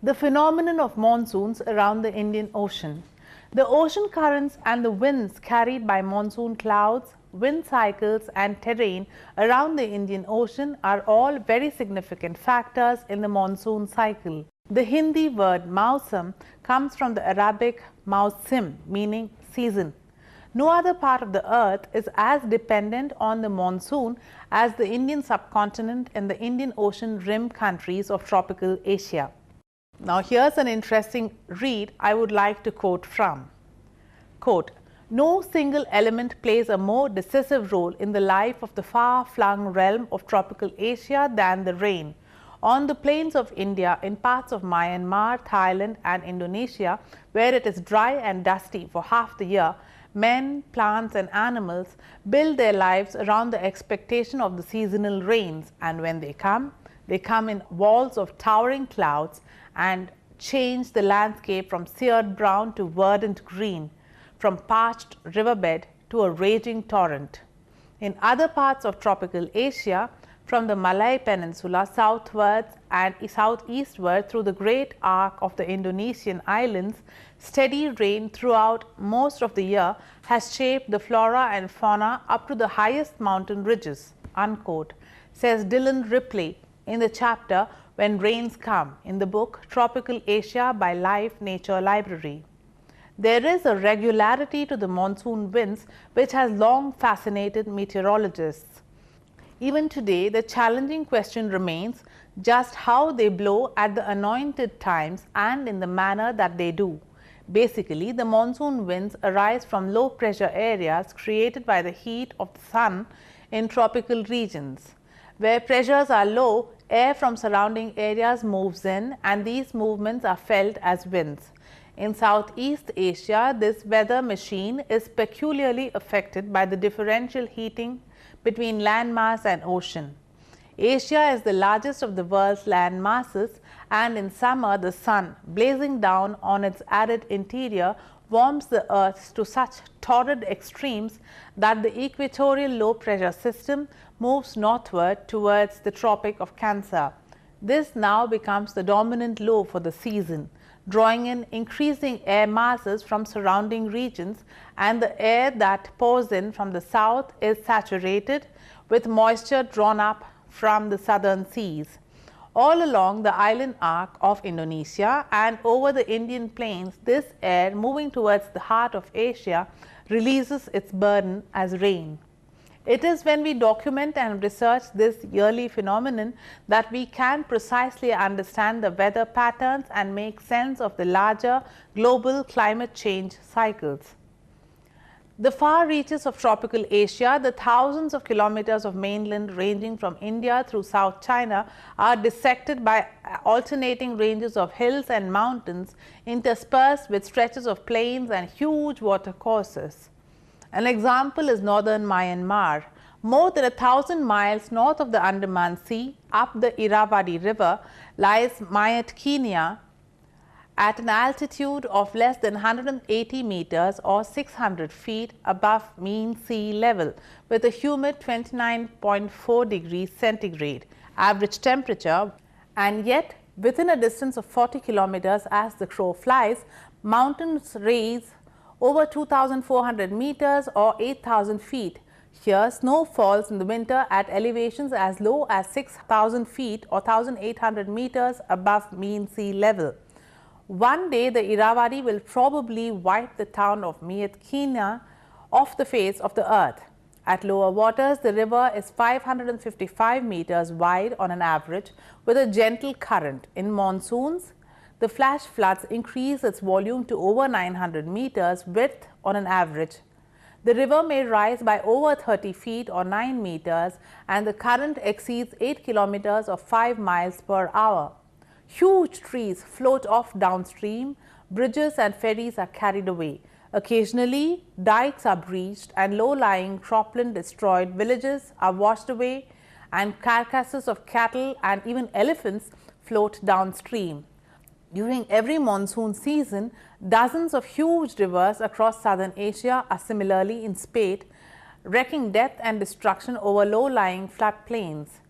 The phenomenon of monsoons around the Indian Ocean. The ocean currents and the winds carried by monsoon clouds, wind cycles and terrain around the Indian Ocean are all very significant factors in the monsoon cycle. The Hindi word mausam comes from the Arabic mausim, meaning season. No other part of the earth is as dependent on the monsoon as the Indian subcontinent and the Indian Ocean rim countries of tropical Asia. Now, here's an interesting read I would like to quote from. Quote, "No single element plays a more decisive role in the life of the far-flung realm of tropical Asia than the rain. On the plains of India, in parts of Myanmar, Thailand and Indonesia, where it is dry and dusty for half the year, men, plants and animals build their lives around the expectation of the seasonal rains, and when they come in walls of towering clouds and change the landscape from seared brown to verdant green, from parched riverbed to a raging torrent. In other parts of tropical Asia, from the Malay Peninsula southwards and southeastward through the great arc of the Indonesian islands, steady rain throughout most of the year has shaped the flora and fauna up to the highest mountain ridges," unquote, says Dylan Ripley in the chapter When Rains Come in the book Tropical Asia by Life Nature Library. There is a regularity to the monsoon winds which has long fascinated meteorologists. Even today, the challenging question remains just how they blow at the anointed times and in the manner that they do. Basically, the monsoon winds arise from low pressure areas created by the heat of the sun in tropical regions. Where pressures are low, air from surrounding areas moves in, and these movements are felt as winds. In Southeast Asia, this weather machine is peculiarly affected by the differential heating between land mass and ocean. Asia is the largest of the world's land masses, and in summer the sun, blazing down on its arid interior, warms the earth to such torrid extremes that the equatorial low pressure system moves northward towards the Tropic of Cancer. This now becomes the dominant low for the season, drawing in increasing air masses from surrounding regions, and the air that pours in from the south is saturated with moisture drawn up from the southern seas. All along the island arc of Indonesia and over the Indian plains, this air moving towards the heart of Asia releases its burden as rain. It is when we document and research this yearly phenomenon that we can precisely understand the weather patterns and make sense of the larger global climate change cycles. The far reaches of tropical Asia, the thousands of kilometers of mainland ranging from India through South China, are dissected by alternating ranges of hills and mountains interspersed with stretches of plains and huge watercourses. An example is northern Myanmar. More than 1,000 miles north of the Andaman Sea, up the Irrawaddy River, lies Myitkyina at an altitude of less than 180 meters or 600 feet above mean sea level, with a humid 29.4 degrees centigrade average temperature, and yet within a distance of 40 kilometers as the crow flies, mountains rise over 2,400 meters or 8,000 feet. Here, snow falls in the winter at elevations as low as 6,000 feet or 1,800 meters above mean sea level. One day, the Irrawaddy will probably wipe the town of Myitkyina off the face of the earth. At lower waters, the river is 555 meters wide on an average, with a gentle current. In monsoons, the flash floods increase its volume to over 900 meters width on an average. The river may rise by over 30 feet or 9 meters, and the current exceeds 8 kilometers or 5 miles per hour. Huge trees float off downstream, bridges and ferries are carried away. Occasionally, dikes are breached and low-lying cropland destroyed, villages are washed away, and carcasses of cattle and even elephants float downstream. During every monsoon season, dozens of huge rivers across southern Asia are similarly in spate, wreaking death and destruction over low-lying floodplains.